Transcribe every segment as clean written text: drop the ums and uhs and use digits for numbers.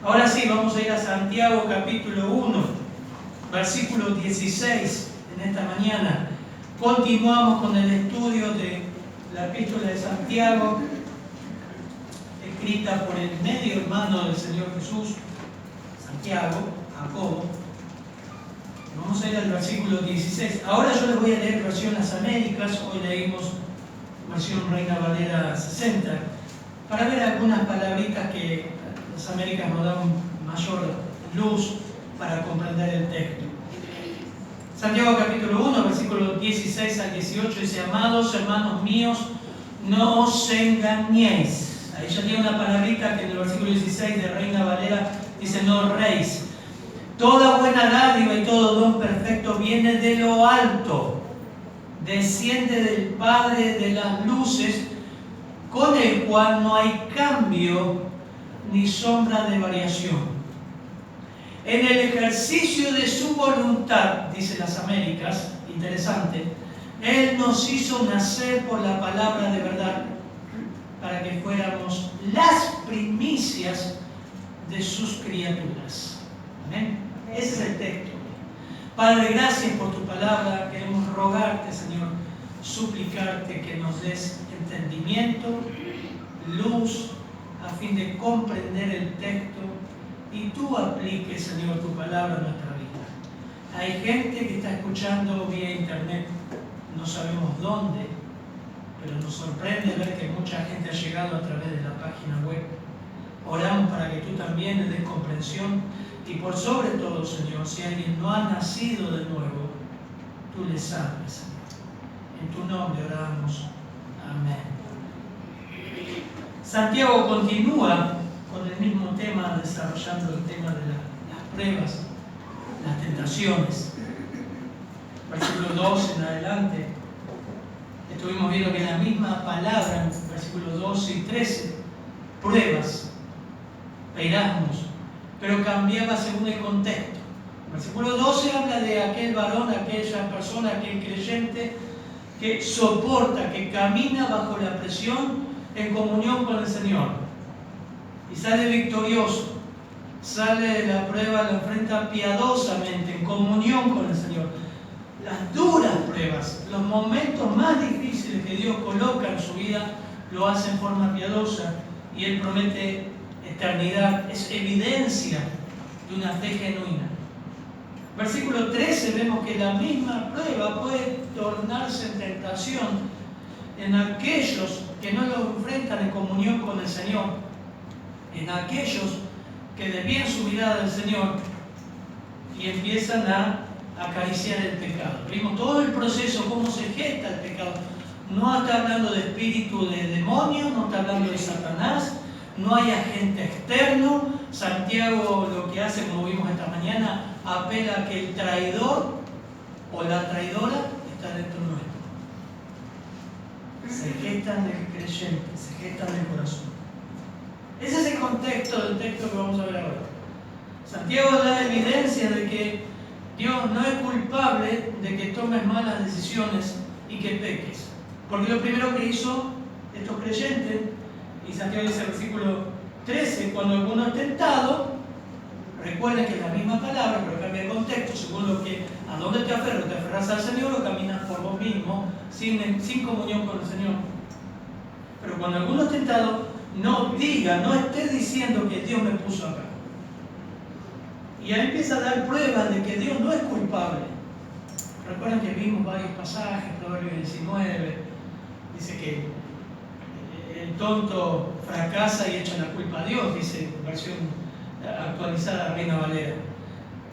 Ahora sí, vamos a ir a Santiago capítulo 1, versículo 16 en esta mañana. Continuamos con el estudio de la epístola de Santiago, escrita por el medio hermano del Señor Jesús, Santiago, Jacobo. Vamos a ir al versículo 16. Ahora yo les voy a leer versión Las Américas, hoy leímos versión Reina Valera 60, para ver algunas palabritas que Las Américas nos dan mayor luz para comprender el texto. Santiago capítulo 1, versículos 16 al 18 dice: amados hermanos míos, no os engañéis. Ahí ya tiene una palabrita que en el versículo 16 de Reina Valera dice: no erréis. Toda buena dádiva y todo don perfecto viene de lo alto, desciende del Padre de las luces, con el cual no hay cambio ni sombra de variación. En el ejercicio de su voluntad, dice Las Américas, interesante, Él nos hizo nacer por la palabra de verdad para que fuéramos las primicias de sus criaturas. Amén. Ese es el texto. Padre, gracias por tu palabra. Queremos rogarte, Señor, suplicarte que nos des entendimiento, luz, a fin de comprender el texto y tú apliques, Señor, tu palabra a nuestra vida. Hay gente que está escuchando vía internet, no sabemos dónde, pero nos sorprende ver que mucha gente ha llegado a través de la página web. Oramos para que tú también le des comprensión y por sobre todo, Señor, si alguien no ha nacido de nuevo, tú le salves, Señor. En tu nombre oramos. Amén. Santiago continúa con el mismo tema, desarrollando el tema de las pruebas, las tentaciones. Versículo 2 en adelante, estuvimos viendo que la misma palabra en versículos 12 y 13, pruebas, peirasmos, pero cambiaba según el contexto. El versículo 12 habla de aquel varón, aquella persona, aquel creyente que soporta, que camina bajo la presión en comunión con el Señor y sale victorioso, sale de la prueba, la enfrenta piadosamente, en comunión con el Señor. Las duras pruebas, los momentos más difíciles que Dios coloca en su vida, lo hace en forma piadosa y Él promete eternidad, es evidencia de una fe genuina. Versículo 13 vemos que la misma prueba puede tornarse en tentación en aquellos que no lo enfrentan en comunión con el Señor, en aquellos que desvían su mirada del Señor y empiezan a acariciar el pecado. Vimos todo el proceso, cómo se gesta el pecado. No está hablando de espíritu de demonio, no está hablando de Satanás, no hay agente externo. Santiago lo que hace, como vimos esta mañana, apela a que el traidor o la traidora está dentro nuestro. Se gestan del creyente, se gestan del corazón. Ese es el contexto del texto que vamos a ver ahora. Santiago da evidencia de que Dios no es culpable de que tomes malas decisiones y que peques. Porque lo primero que hizo estos creyentes, y Santiago dice en el versículo 13, cuando alguno es tentado, recuerden que es la misma palabra, pero cambia el contexto, según lo que, a dónde te aferras, te aferras al Señor o caminas por vos mismo, sin comunión con el Señor. Pero cuando alguno es tentado, no esté diciendo que Dios me puso acá. Y ahí empieza a dar pruebas de que Dios no es culpable. Recuerden que vimos varios pasajes, Proverbios 19, dice que el tonto fracasa y echa la culpa a Dios, dice versión actualizada Reina Valera.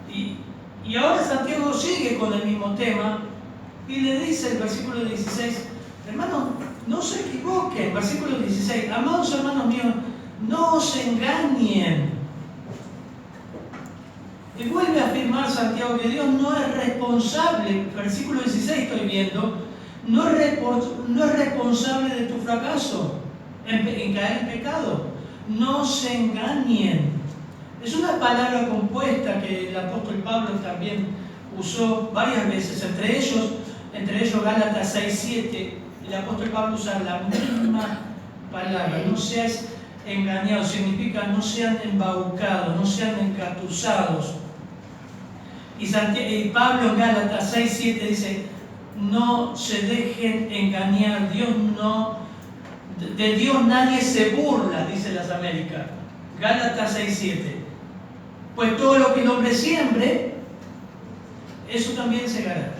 Y ahora Santiago sigue con el mismo tema y le dice el versículo 16, hermanos, no se equivoquen, versículo 16, amados hermanos míos, no os engañen. Y vuelve a afirmar Santiago que Dios no es responsable, versículo 16 estoy viendo, no es responsable de tu fracaso en caer en pecado. No se engañen. Es una palabra compuesta que el apóstol Pablo también usó varias veces, entre ellos Gálatas 6:7, el apóstol Pablo usa la misma palabra. No seas engañados, significa no sean embaucados, no sean encatusados. Y Pablo en Gálatas 6:7 dice, no se dejen engañar, de Dios nadie se burla, dice las Américas. Gálatas 6:7. Pues todo lo que el hombre siembre, eso también segará.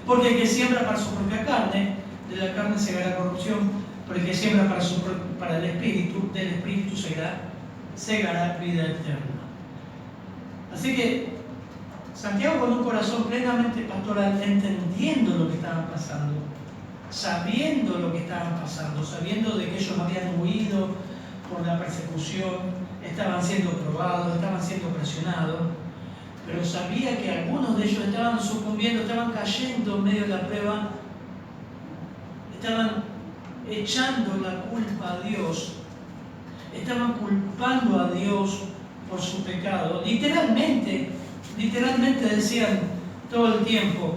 Porque el que siembra para su propia carne, de la carne segará corrupción, pero el que siembra para el Espíritu, del Espíritu segará vida eterna. Así que Santiago, con un corazón plenamente pastoral, entendiendo lo que estaban pasando, sabiendo lo que estaban pasando, sabiendo de que ellos habían huido por la persecución, estaban siendo probados, estaban siendo presionados, pero sabía que algunos de ellos estaban sucumbiendo, estaban cayendo en medio de la prueba, estaban echando la culpa a Dios, estaban culpando a Dios por su pecado. Literalmente decían todo el tiempo,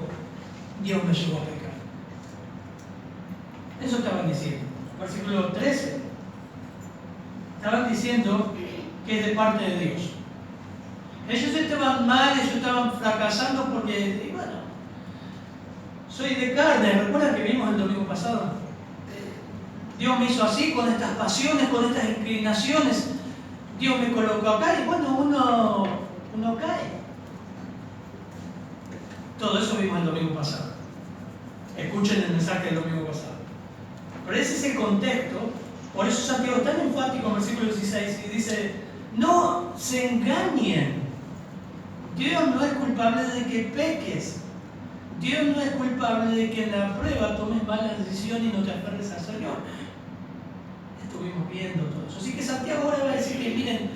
Dios me llevó a pecar. Eso estaban diciendo. Versículo 13. Estaban diciendo que es de parte de Dios. Ellos estaban mal, ellos estaban fracasando porque, bueno, soy de carne. ¿Recuerdan que vimos el domingo pasado? Dios me hizo así, con estas pasiones, con estas inclinaciones. Dios me colocó acá y bueno, uno cae. Todo eso vimos el domingo pasado. Escuchen el mensaje del domingo pasado. Pero ese es el contexto. Por eso Santiago es tan enfático en el versículo 16 y dice, no se engañen. Dios no es culpable de que peques. Dios no es culpable de que en la prueba tomes malas decisiones y no te aferres al Señor. Estuvimos viendo todo eso. Así que Santiago ahora va a decir que, miren,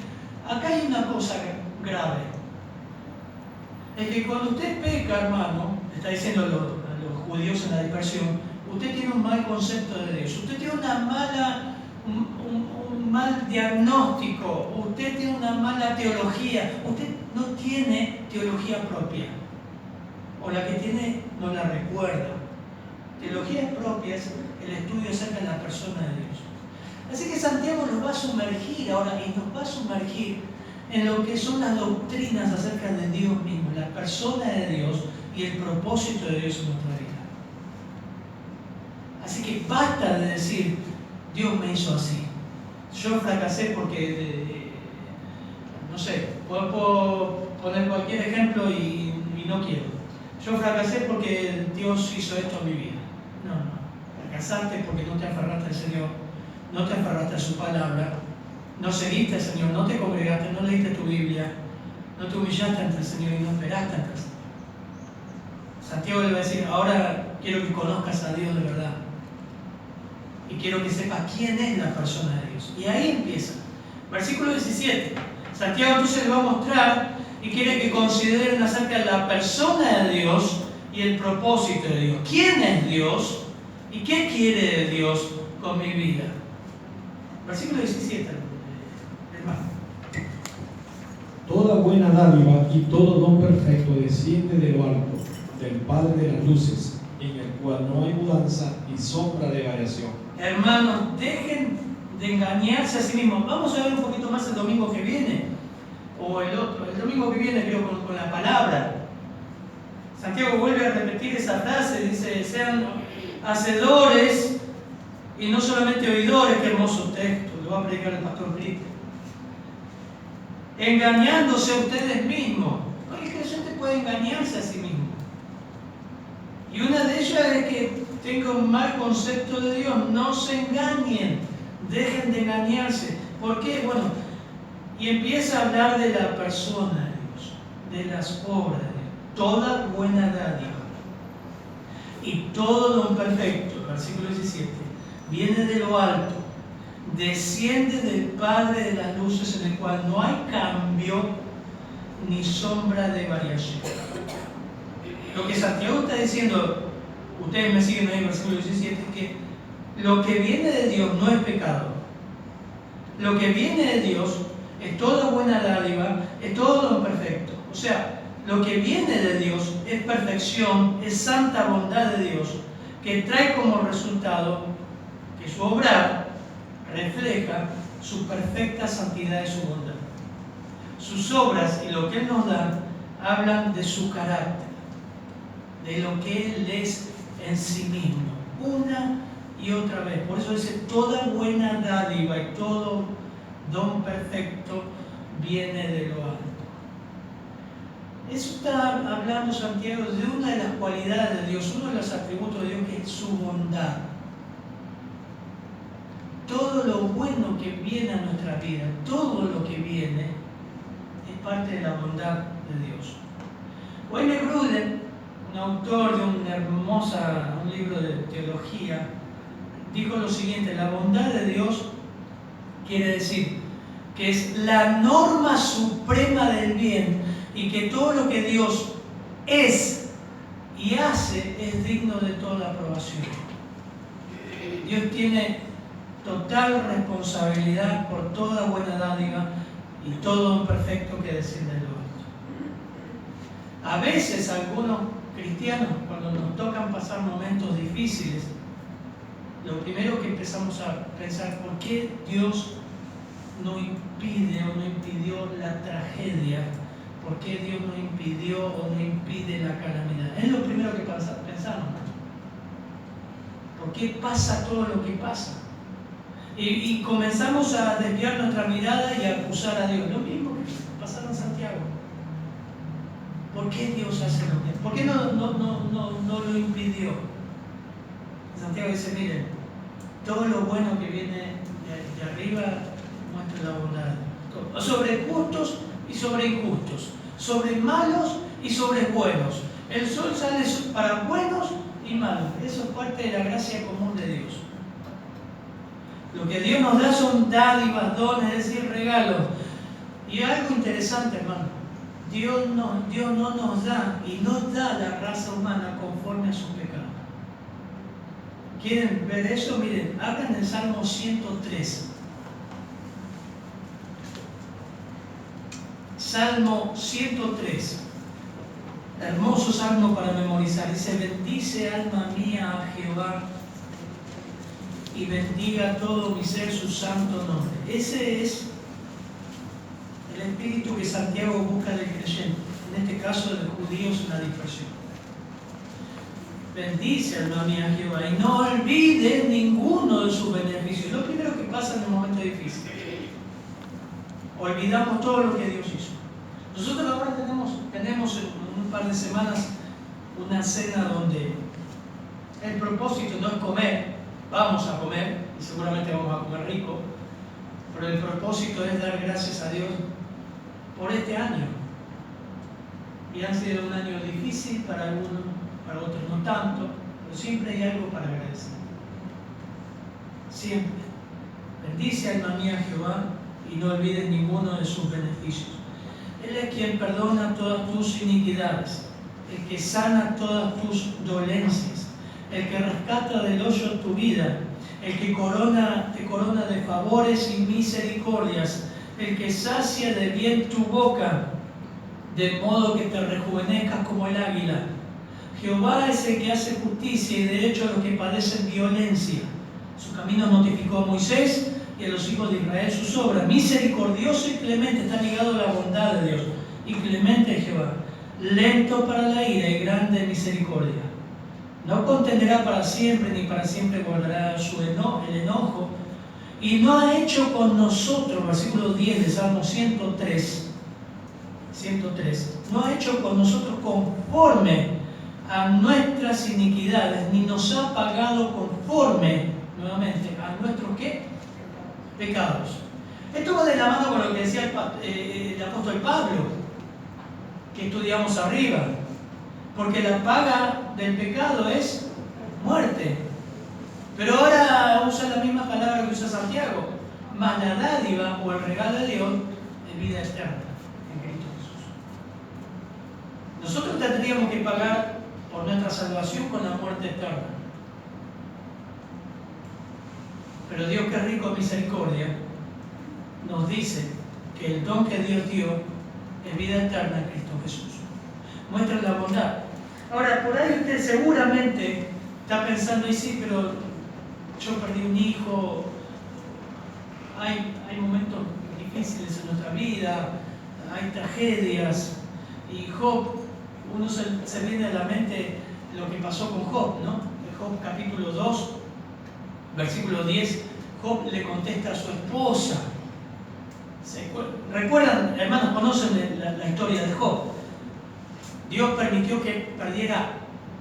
acá hay una cosa grave. Es que cuando usted peca, hermano, está diciendo a los judíos en la dispersión, usted tiene un mal concepto de Dios, usted tiene un mal diagnóstico, usted tiene una mala teología, usted no tiene teología propia, o la que tiene no la recuerda. Teología propia es el estudio acerca de la persona de Dios. Así que Santiago nos va a sumergir ahora y nos va a sumergir en lo que son las doctrinas acerca de Dios mismo, la persona de Dios y el propósito de Dios en nuestra vida. Así que basta de decir, Dios me hizo así. Yo fracasé porque, no sé, puedo poner cualquier ejemplo y no quiero. Yo fracasé porque Dios hizo esto en mi vida. No. Fracasaste porque no te aferraste al Señor, no te aferraste a su palabra, no seguiste al Señor, no te congregaste, no leíste tu Biblia, no te humillaste ante el Señor y no esperaste ante el Señor. Santiago le va a decir, ahora quiero que conozcas a Dios de verdad. Y quiero que sepas quién es la persona de Dios. Y ahí empieza. Versículo 17. Santiago entonces le va a mostrar y quiere que consideren acerca de la persona de Dios y el propósito de Dios. ¿Quién es Dios? ¿Y qué quiere de Dios con mi vida? Versículo 17. Toda buena dádiva y todo don perfecto desciende de lo alto, del Padre de las luces, en el cual no hay mudanza ni sombra de variación. Hermanos, dejen de engañarse a sí mismos. Vamos a ver un poquito más el domingo que viene, o el domingo que viene creo con la palabra. Santiago vuelve a repetir esa frase, dice, sean hacedores y no solamente oidores. Qué hermoso texto, lo va a predicar el pastor Cristian. Engañándose a ustedes mismos. No, el creyente puede engañarse a sí mismo. Y una de ellas es que tenga un mal concepto de Dios. No se engañen, dejen de engañarse. ¿Por qué? Bueno, y empieza a hablar de la persona de Dios, de las obras de Dios. Toda buena dádiva y todo don perfecto, versículo 17, viene de lo alto, desciende del Padre de las luces, en el cual no hay cambio ni sombra de variación. Lo que Santiago está diciendo, ustedes me siguen ahí en el versículo 17, es que lo que viene de Dios no es pecado. Lo que viene de Dios es toda buena dádiva, es todo don perfecto. O sea, lo que viene de Dios es perfección, es santa bondad de Dios, que trae como resultado que su obrar refleja su perfecta santidad y su bondad. Sus obras y lo que Él nos da hablan de su carácter, de lo que Él es en sí mismo, una y otra vez. Por eso dice, toda buena dádiva y todo don perfecto viene de lo alto. Eso está hablando Santiago de una de las cualidades de Dios, uno de los atributos de Dios, que es su bondad. Todo lo bueno que viene a nuestra vida, todo lo que viene, es parte de la bondad de Dios. Wayne Grudem, un autor de un libro de teología, dijo lo siguiente: la bondad de Dios quiere decir que es la norma suprema del bien y que todo lo que Dios es y hace es digno de toda aprobación. Dios tiene total responsabilidad por toda buena dádiva y todo don perfecto que desciende de lo alto. A veces algunos cristianos, cuando nos tocan pasar momentos difíciles, lo primero que empezamos a pensar, ¿por qué Dios no impide o no impidió la tragedia? ¿Por qué Dios no impidió o no impide la calamidad? Es lo primero que pensamos. ¿Por qué pasa todo lo que pasa? Y comenzamos a desviar nuestra mirada y a acusar a Dios. Lo mismo que pasó en Santiago. ¿Por qué Dios hace lo que hace? ¿Por qué no lo impidió? Santiago dice, miren, todo lo bueno que viene de arriba muestra la bondad. Sobre justos y sobre injustos, sobre malos y sobre buenos. El sol sale para buenos y malos. Eso es parte de la gracia común de Dios. Lo que Dios nos da son dádivas, dones, es decir, regalos. Y algo interesante, hermano. Dios no nos da y nos da la raza humana conforme a sus pecados. ¿Quieren ver eso? Miren, abran el Salmo 103. Salmo 103. Hermoso salmo para memorizar. Dice, bendice alma mía a Jehová y bendiga todo mi ser su santo nombre. Ese es el espíritu que Santiago busca del creyente, en este caso de los judíos en la dispersión. Bendice alma mía a Jehová y no olvides ninguno de sus beneficios. Lo primero que pasa en el momento difícil, olvidamos todo lo que Dios hizo. Nosotros ahora tenemos en un par de semanas una cena donde el propósito no es comer. Vamos a comer, y seguramente vamos a comer rico, pero el propósito es dar gracias a Dios por este año. Y han sido un año difícil para algunos, para otros no tanto, pero siempre hay algo para agradecer. Siempre. Bendice alma mía Jehová y no olvides ninguno de sus beneficios. Él es quien perdona todas tus iniquidades, el que sana todas tus dolencias, el que rescata del hoyo tu vida, el que te corona de favores y misericordias, el que sacia de bien tu boca, de modo que te rejuvenezcas como el águila. Jehová es el que hace justicia y derecho a los que padecen violencia. Su camino notificó a Moisés y a los hijos de Israel sus obras. Misericordioso y clemente, está ligado a la bondad de Dios. Y clemente es Jehová, lento para la ira y grande en misericordia. No contenderá para siempre, ni para siempre guardará el enojo. Y no ha hecho con nosotros, versículo 10 de Salmo 103, no ha hecho con nosotros conforme a nuestras iniquidades, ni nos ha pagado conforme, nuevamente, a nuestros ¿qué? Pecados. Esto va de la mano con lo que decía el apóstol Pablo, que estudiamos arriba, porque la paga del pecado es muerte. Pero ahora usa la misma palabra que usa Santiago, mas la dádiva o el regalo de Dios es vida eterna en Cristo Jesús. Nosotros tendríamos que pagar por nuestra salvación con la muerte eterna. Pero Dios, que es rico en misericordia, nos dice que el don que Dios dio es vida eterna en Cristo Jesús. Muestra la bondad. Ahora, por ahí usted seguramente está pensando, y sí, pero yo perdí un hijo, hay hay momentos difíciles en nuestra vida, hay tragedias, y Job, uno se viene a la mente lo que pasó con Job, ¿no? En Job capítulo 2, versículo 10, Job le contesta a su esposa. ¿Recuerdan, hermanos, conocen la historia de Job? Dios permitió que perdiera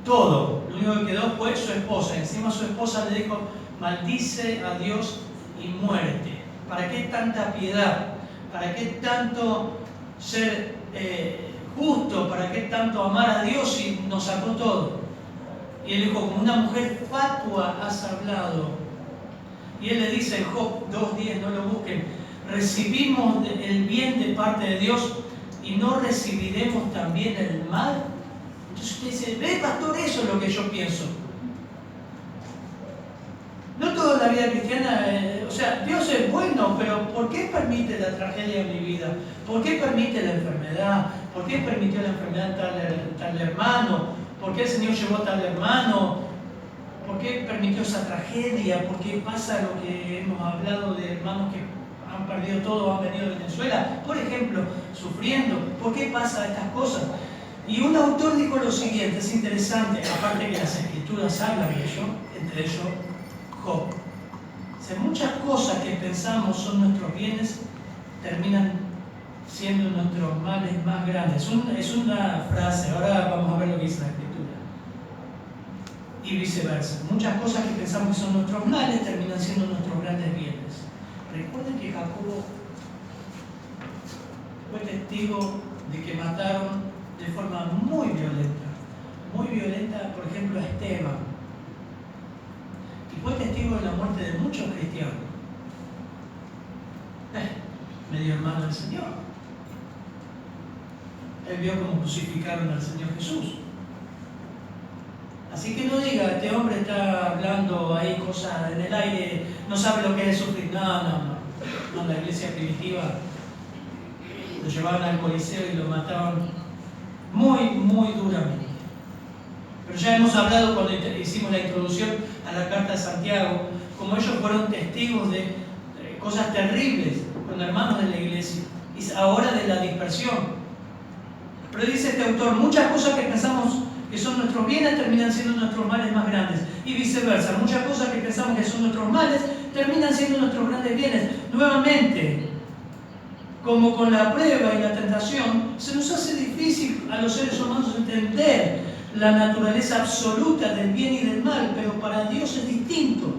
todo, lo único que quedó fue su esposa. Encima su esposa le dijo: maldice a Dios y muérete. ¿Para qué tanta piedad? ¿Para qué tanto ser justo? ¿Para qué tanto amar a Dios si nos sacó todo? Y él dijo: como una mujer fatua has hablado. Y él le dice en Job 2:10, no lo busquen: recibimos el bien de parte de Dios y no recibiremos también el mal. Entonces usted dice: ve, pastor, eso es lo que yo pienso. No toda la vida cristiana, o sea, Dios es bueno, pero ¿por qué permite la tragedia en mi vida? ¿Por qué permite la enfermedad? ¿Por qué permitió la enfermedad tal hermano? ¿Por qué el Señor llevó a tal hermano? ¿Por qué permitió esa tragedia? ¿Por qué pasa lo que hemos hablado de hermanos que han perdido todo, han venido de Venezuela, por ejemplo, sufriendo? ¿Por qué pasa estas cosas? Y un autor dijo lo siguiente, es interesante, aparte que las escrituras hablan de ello, entre ellos Job. Muchas cosas que pensamos son nuestros bienes terminan siendo nuestros males más grandes. Es una frase, ahora vamos a ver lo que dice la escritura. Y viceversa. Muchas cosas que pensamos que son nuestros males terminan siendo nuestros grandes bienes. Recuerden que Jacobo fue testigo de que mataron de forma muy violenta, por ejemplo, a Esteban. Y fue testigo de la muerte de muchos cristianos. Medio hermano del Señor. Él vio cómo crucificaron al Señor Jesús. Así que no diga: este hombre está hablando ahí cosas en el aire, no sabe lo que es sufrir. No. En la iglesia primitiva lo llevaban al Coliseo y lo mataban muy duramente. Pero ya hemos hablado cuando hicimos la introducción a la carta de Santiago, como ellos fueron testigos de cosas terribles con hermanos de la iglesia, y ahora de la dispersión. Pero dice este autor: muchas cosas que pensamos que son nuestros bienes terminan siendo nuestros males más grandes, y viceversa, muchas cosas que pensamos que son nuestros males terminan siendo nuestros grandes bienes. Nuevamente, como con la prueba y la tentación, se nos hace difícil a los seres humanos entender la naturaleza absoluta del bien y del mal, pero para Dios es distinto.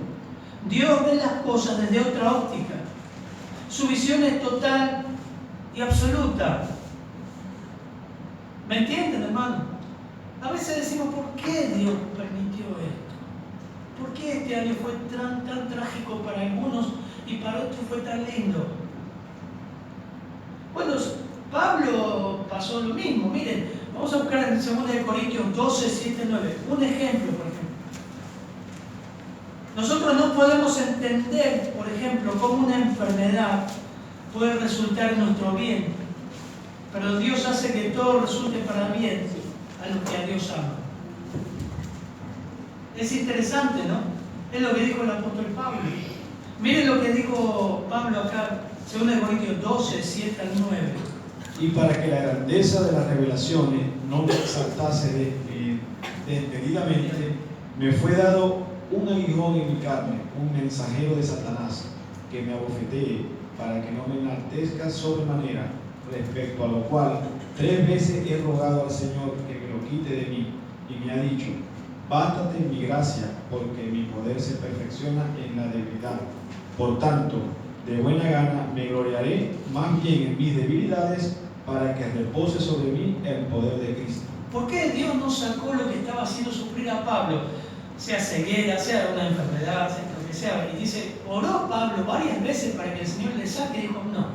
Dios ve las cosas desde otra óptica. Su visión es total y absoluta. ¿Me entienden, hermano? A veces decimos: ¿por qué Dios permitió esto? ¿Por qué este año fue tan trágico para algunos y para otros fue tan lindo? Bueno, Pablo pasó lo mismo. Miren, vamos a buscar en 2 Corintios 12, 7, 9. Un ejemplo, por ejemplo. Nosotros no podemos entender, por ejemplo, cómo una enfermedad puede resultar en nuestro bien, pero Dios hace que todo resulte para bien a los que a Dios aman. Es interesante, ¿no? Es lo que dijo el apóstol Pablo. Miren lo que dijo Pablo acá, 2 Corintios 12, 7 al 9. Y para que la grandeza de las revelaciones no me exaltase desmedidamente, me fue dado un aguijón en mi carne, un mensajero de Satanás, que me abofetee, para que no me enaltezca sobremanera, respecto a lo cual 3 veces he rogado al Señor que me lo quite de mí, y me ha dicho: bástate mi gracia, porque mi poder se perfecciona en la debilidad. Por tanto, de buena gana me gloriaré más bien en mis debilidades, para que repose sobre mí el poder de Cristo. ¿Por qué Dios no sacó lo que estaba haciendo sufrir a Pablo? Sea ceguera, sea una enfermedad, sea lo que sea. Y dice, oró Pablo varias veces para que el Señor le saque, y dijo: no,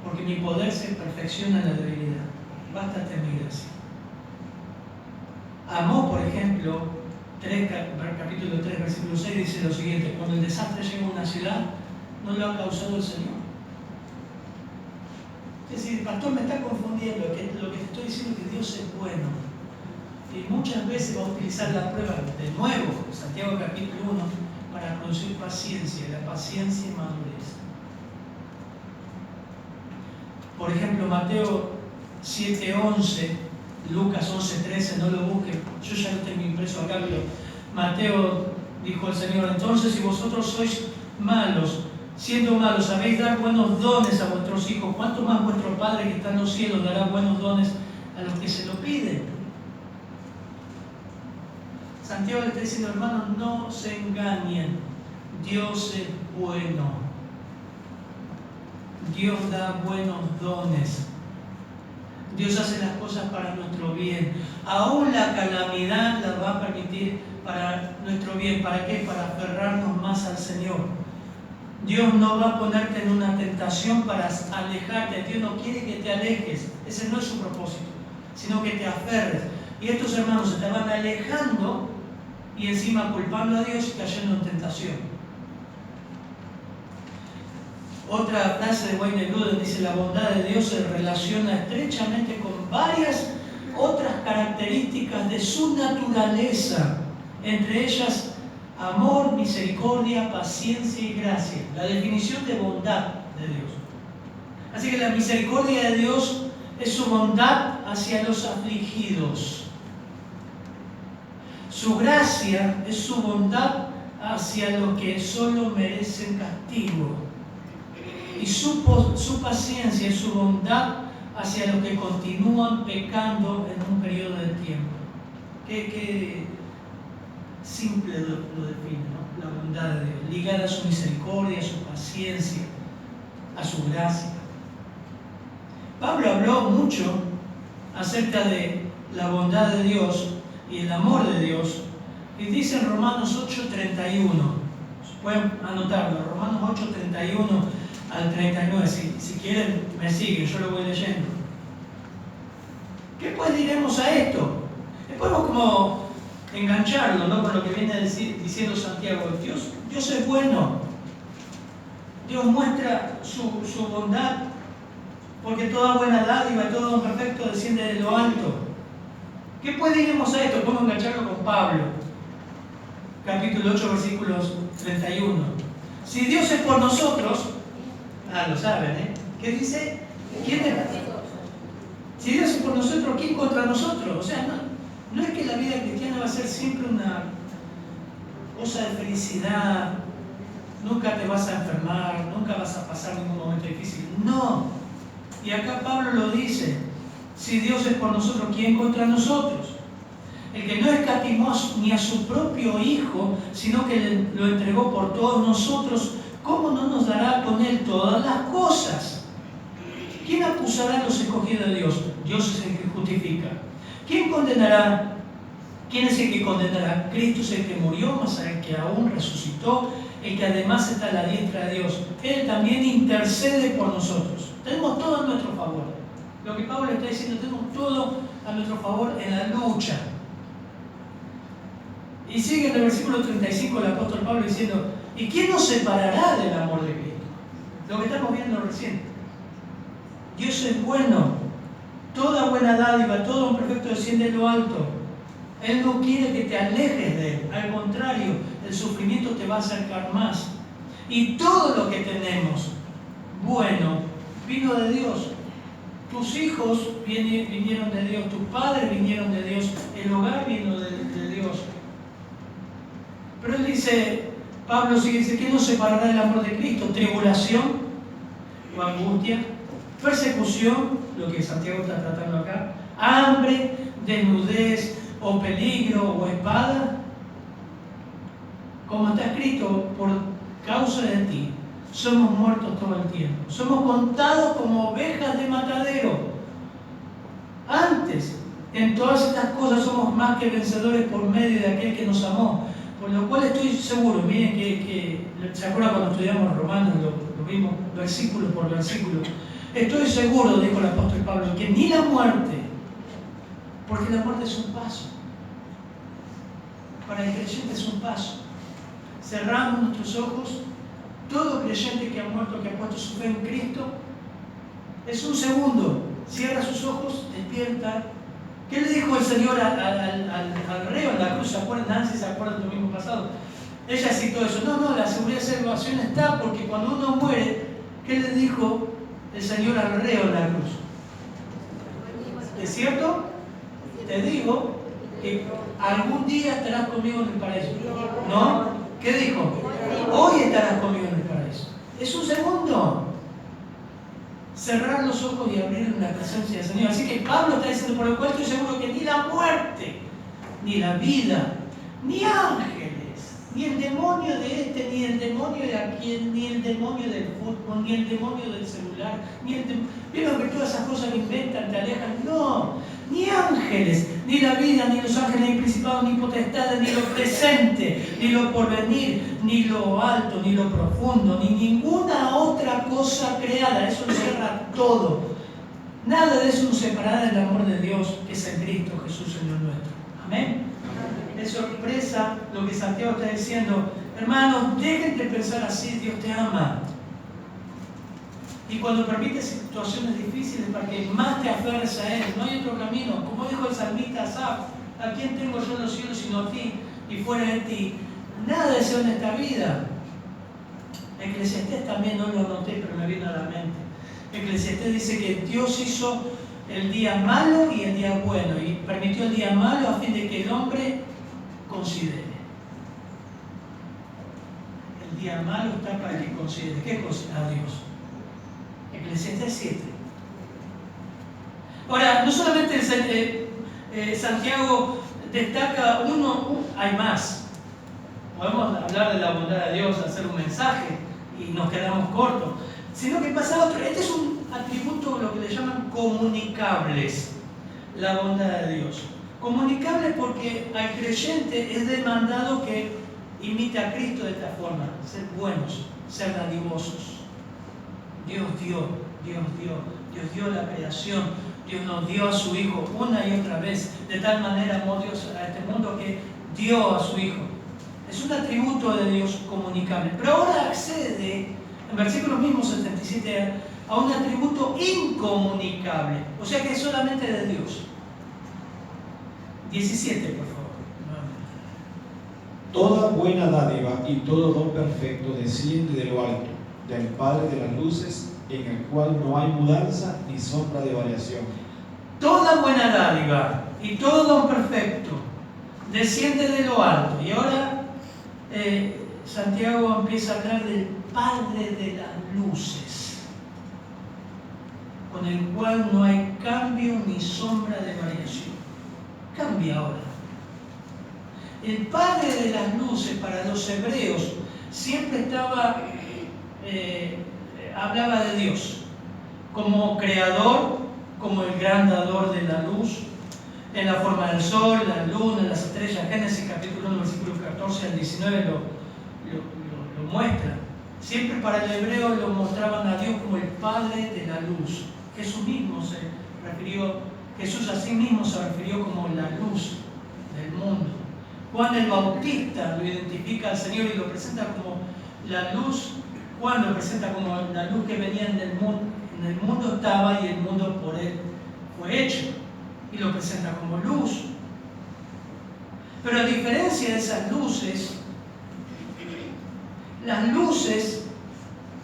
porque mi poder se perfecciona en la debilidad. Bástate mi gracia. Amós, por ejemplo, capítulo 3, versículo 6, dice lo siguiente: cuando el desastre llega a una ciudad, no lo ha causado el Señor. Es decir, pastor, me está confundiendo. Lo que te estoy diciendo es que Dios es bueno. Y muchas veces va a utilizar la prueba, de nuevo, Santiago capítulo 1, para producir paciencia, la paciencia y madurez. Por ejemplo, Mateo 7:11, Lucas 11:13, no lo busquen, yo ya lo tengo impreso acá, pero Mateo dijo el Señor: entonces si vosotros sois malos, siendo malos, sabéis dar buenos dones a vuestros hijos, ¿cuánto más vuestro Padre que está en los cielos dará buenos dones a los que se lo piden? Santiago le está diciendo: hermanos, no se engañen, Dios es bueno. Dios da buenos dones. Dios hace las cosas para nuestro bien. Aún la calamidad la va a permitir para nuestro bien. ¿Para qué? Para aferrarnos más al Señor. Dios no va a ponerte en una tentación para alejarte. Dios no quiere que te alejes. Ese no es su propósito, sino que te aferres. Y estos hermanos se estaban alejando y encima culpando a Dios y cayendo en tentación. Otra frase de Wayne Grudem dice: la bondad de Dios se relaciona estrechamente con varias otras características de su naturaleza, entre ellas amor, misericordia, paciencia y gracia. La definición de bondad de Dios. Así que la misericordia de Dios es su bondad hacia los afligidos. Su gracia es su bondad hacia los que solo merecen castigo. Y su paciencia es su bondad hacia los que continúan pecando en un periodo de tiempo. Qué simple lo define, ¿no? La bondad de Dios, ligada a su misericordia, a su paciencia, a su gracia. Pablo habló mucho acerca de la bondad de Dios y el amor de Dios, y dice en Romanos 8:31, pueden anotarlo, Romanos 8:31 al 39, si quieren me siguen, yo lo voy leyendo. ¿Qué pues diremos a esto? Podemos como engancharlo, ¿no?, con lo que viene diciendo Santiago. Dios es bueno. Dios muestra su bondad, porque toda buena dádiva y todo don perfecto desciende de lo alto. ¿Qué pues diremos a esto? Podemos engancharlo con Pablo, capítulo 8, versículos 31. Si Dios es por nosotros, lo saben, ¿eh? ¿Qué dice? ¿Quién es? Si Dios es por nosotros, ¿quién contra nosotros? O sea, no es que la vida cristiana va a ser siempre una cosa de felicidad, nunca te vas a enfermar, nunca vas a pasar ningún momento difícil. No. Y acá Pablo lo dice: si Dios es por nosotros, ¿quién contra nosotros? El que no escatimó ni a su propio Hijo, sino que lo entregó por todos nosotros, ¿cómo no nos dará con Él todas las cosas? ¿Quién acusará a los escogidos de Dios? Dios es el que justifica. ¿Quién condenará? ¿Quién es el que condenará? Cristo es el que murió, mas el que aún resucitó, el que además está a la diestra de Dios. Él también intercede por nosotros. Tenemos todo a nuestro favor. Lo que Pablo está diciendo, tenemos todo a nuestro favor en la lucha. Y sigue en el versículo 35 el apóstol Pablo diciendo: ¿y quién nos separará del amor de Cristo? Lo que estamos viendo recién. Dios es bueno. Toda buena dádiva, todo un perfecto desciende de lo alto. Él no quiere que te alejes de Él. Al contrario, el sufrimiento te va a acercar más. Y todo lo que tenemos bueno vino de Dios. Tus hijos vinieron de Dios. Tus padres vinieron de Dios. El hogar vino de Dios. Pero él dice, Pablo sigue diciendo: ¿quién nos separará del amor de Cristo? ¿Tribulación o angustia? ¿Persecución? Lo que Santiago está tratando acá. ¿Hambre, desnudez o peligro o espada? Como está escrito: por causa de ti somos muertos todo el tiempo. Somos contados como ovejas de matadero. Antes, en todas estas cosas somos más que vencedores por medio de aquel que nos amó. Por lo cual estoy seguro, miren que ¿se acuerdan cuando estudiamos Romanos? Lo vimos versículo por versículo. Estoy seguro, dijo el apóstol Pablo, que ni la muerte, porque la muerte es un paso. Para el creyente es un paso. Cerramos nuestros ojos. Todo creyente que ha muerto, que ha puesto su fe en Cristo, es un segundo. Cierra sus ojos, despierta. ¿Qué le dijo el Señor al reo en la cruz? ¿Se acuerdan? Nancy, ¿se acuerdan del domingo pasado? ella citó eso. No, la seguridad de salvación está porque cuando uno muere, ¿qué le dijo el Señor al reo en la cruz? ¿Es cierto? Te digo que algún día estarás conmigo en el paraíso. ¿No? ¿Qué dijo? Hoy estarás conmigo en el paraíso. Es un segundo. Cerrar los ojos y abrir en la presencia del Señor. Así que Pablo está diciendo, por lo cual estoy seguro que ni la muerte, ni la vida, ni ángeles, ni el demonio de este, ni el demonio de aquel, ni el demonio del fútbol, ni el demonio del celular, ni el demonio... ¿Vieron que todas esas cosas que inventan te alejan? No, ni ángeles, ni la vida, ni los ángeles, ni principados, ni potestades, ni lo presente, ni lo porvenir, ni lo alto, ni lo profundo, ni ninguna otra cosa creada. Eso lo cierra todo. Nada de eso nos separará del amor de Dios, que es en Cristo Jesús, Señor nuestro. Amén. Eso expresa lo que Santiago está diciendo. Hermanos, dejen de pensar así, Dios te ama. Y cuando permite situaciones difíciles para que más te aferres a Él, no hay otro camino. Como dijo el salmista Asaf, ¿a quién tengo yo en los cielos sino a ti? Y fuera de ti, nada deseo en esta vida. Eclesiastés también no lo anoté, pero me vino a la mente. Eclesiastés dice que Dios hizo el día malo y el día bueno, y permitió el día malo a fin de que el hombre considere. El día malo está para que considere. ¿Qué cosa? A Dios. Eclesiastés 7. Ahora, no solamente Santiago destaca hay más. Podemos hablar de la bondad de Dios, hacer un mensaje y nos quedamos cortos. Sino que pasa otro. Este es un atributo, lo que le llaman comunicables, la bondad de Dios. Comunicables porque al creyente es demandado que imite a Cristo de esta forma, ser buenos, ser dadivosos. Dios dio la creación, Dios nos dio a su Hijo una y otra vez. De tal manera amó Dios a este mundo que dio a su Hijo. Es un atributo de Dios comunicable. Pero ahora accede, en versículos mismos 77, a un atributo incomunicable. O sea que es solamente de Dios. 17, por favor. Toda buena dádiva y todo don perfecto desciende de lo alto, del Padre de las luces, en el cual no hay mudanza ni sombra de variación. Toda buena dádiva y todo don perfecto desciende de lo alto. Y ahora Santiago empieza a hablar del Padre de las luces, con el cual no hay cambio ni sombra de variación. Cambia ahora. El Padre de las luces para los hebreos siempre hablaba de Dios como creador, como el gran dador de la luz, en la forma del sol, la luna, las estrellas. Génesis capítulo 1, versículo 14 al 19 lo muestra. Siempre para el hebreo lo mostraban a Dios como el Padre de la luz. Jesús a sí mismo se refirió como la luz del mundo. Juan el Bautista lo identifica al Señor y lo presenta como la luz. Juan lo presenta como la luz que venía en el mundo. En el mundo estaba y el mundo por él fue hecho. Y lo presenta como luz. Pero a diferencia de esas luces, las luces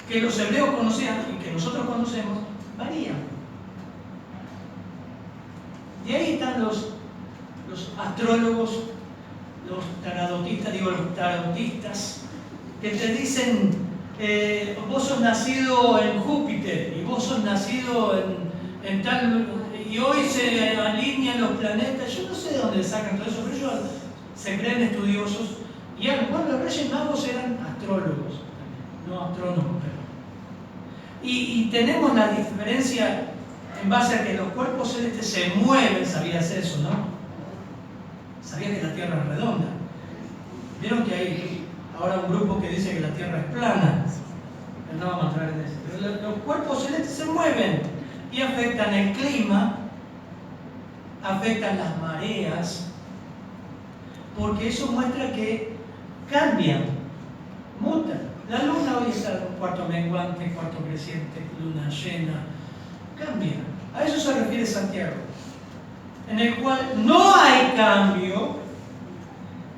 que los hebreos conocían y que nosotros conocemos varían. Y ahí están los astrólogos, los tarotistas, que te dicen, vos sos nacido en Júpiter y vos sos nacido en tal, y hoy se alinean los planetas. Yo no sé de dónde sacan todo eso, pero ellos se creen estudiosos. Y bueno, los Reyes Magos eran astrólogos, no astrónomos. Y tenemos la diferencia en base a que los cuerpos celestes se mueven. Sabías eso, ¿no? Sabías que la Tierra es redonda. Vieron que hay ahora un grupo que dice que la Tierra es plana. Pero no vamos a entrar en eso. Pero los cuerpos celestes se mueven y afectan el clima, afectan las mareas, porque eso muestra que cambian, mutan. La luna hoy está en un cuarto menguante, cuarto creciente, luna llena, cambia. A eso se refiere Santiago, en el cual no hay cambio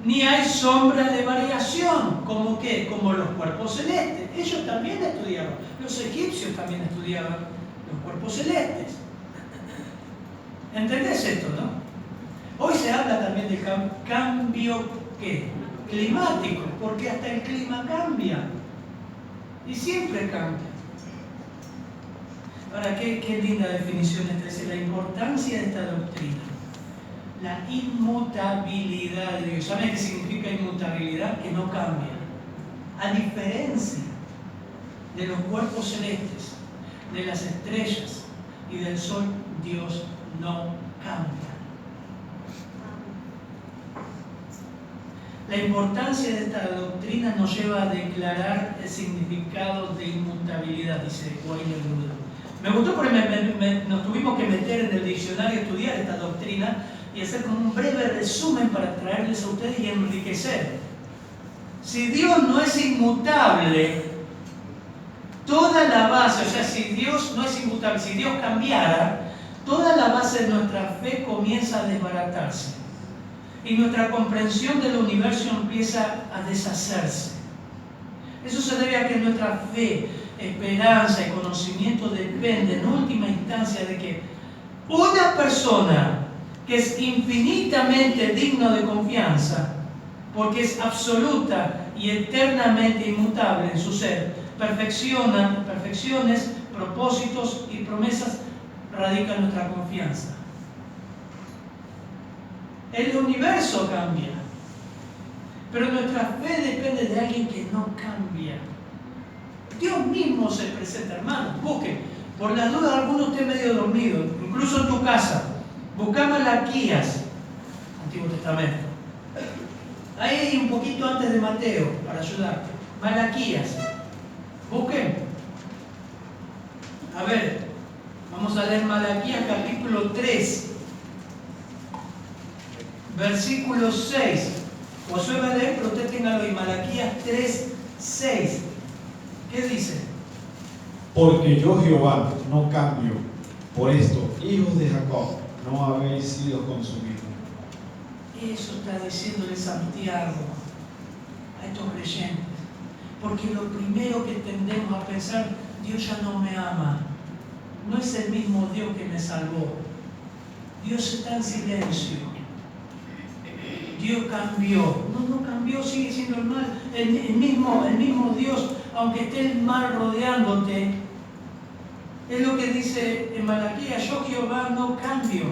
ni hay sombra de variación. ¿Cómo qué? Como los cuerpos celestes. Ellos también estudiaban. Los egipcios también estudiaban los cuerpos celestes. ¿Entendés esto, no? Hoy se habla también de cambio, ¿qué? Climático, porque hasta el clima cambia. Y siempre cambia. Ahora, qué linda definición esta es la importancia de esta doctrina. La inmutabilidad de Dios. ¿Saben qué significa inmutabilidad? Que no cambia. A diferencia de los cuerpos celestes, de las estrellas y del sol, Dios no cambia. La importancia de esta doctrina nos lleva a declarar el significado de inmutabilidad, dice Wayne Rudolph. Me gustó porque nos tuvimos que meter en el diccionario a estudiar esta doctrina y hacer como un breve resumen para traerles a ustedes y enriquecer. Si Dios no es inmutable, toda la base, o sea, si Dios no es inmutable, si Dios cambiara, toda la base de nuestra fe comienza a desbaratarse. Y nuestra comprensión del universo empieza a deshacerse. Eso se debe a que nuestra fe, esperanza y conocimiento depende en última instancia de que una persona que es infinitamente digna de confianza, porque es absoluta y eternamente inmutable en su ser, perfecciones, propósitos y promesas radican nuestra confianza. El universo cambia, pero nuestra fe depende de alguien que no cambia. Dios mismo se presenta, hermano. Busquen, por las dudas alguno esté medio dormido, incluso en tu casa. Busca Malaquías, Antiguo Testamento. Ahí un poquito antes de Mateo, para ayudarte. Malaquías. Busquen. A ver, vamos a leer Malaquías capítulo 3. Versículo 6. Josué va a leer, pero usted téngalo ahí. Malaquías 3, 6. ¿Qué dice? Porque yo, Jehová, no cambio. Por esto, hijos de Jacob, no habéis sido consumidos. Eso está diciéndole Santiago a estos creyentes. Porque lo primero que tendemos a pensar, Dios ya no me ama. No es el mismo Dios que me salvó. Dios está en silencio. Dios cambió. No cambió, sigue siendo el mal. El mismo Dios, aunque esté el mal rodeándote, es lo que dice en Malaquías: yo, Jehová, no cambio.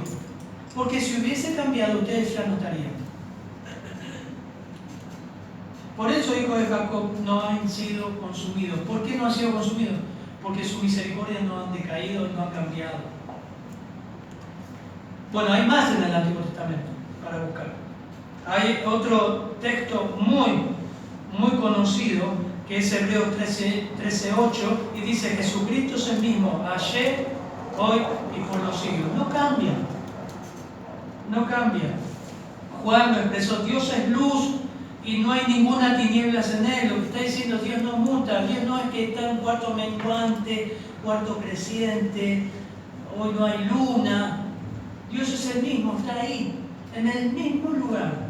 Porque si hubiese cambiado, ustedes ya no estarían. Por eso, hijos de Jacob, no han sido consumidos. ¿Por qué no han sido consumidos? Porque su misericordia no han decaído y no ha cambiado. Bueno, hay más en el Antiguo Testamento para buscar. Hay otro texto muy conocido, que es Hebreos 13:8, y dice: Jesucristo es el mismo ayer, hoy y por los siglos. No cambia. No cambia. Juan lo expresó: Dios es luz y no hay ninguna tinieblas en él. Lo que está diciendo, Dios no muta. Dios no es que está en un cuarto menguante, cuarto creciente, hoy no hay luna. Dios es el mismo, está ahí, en el mismo lugar.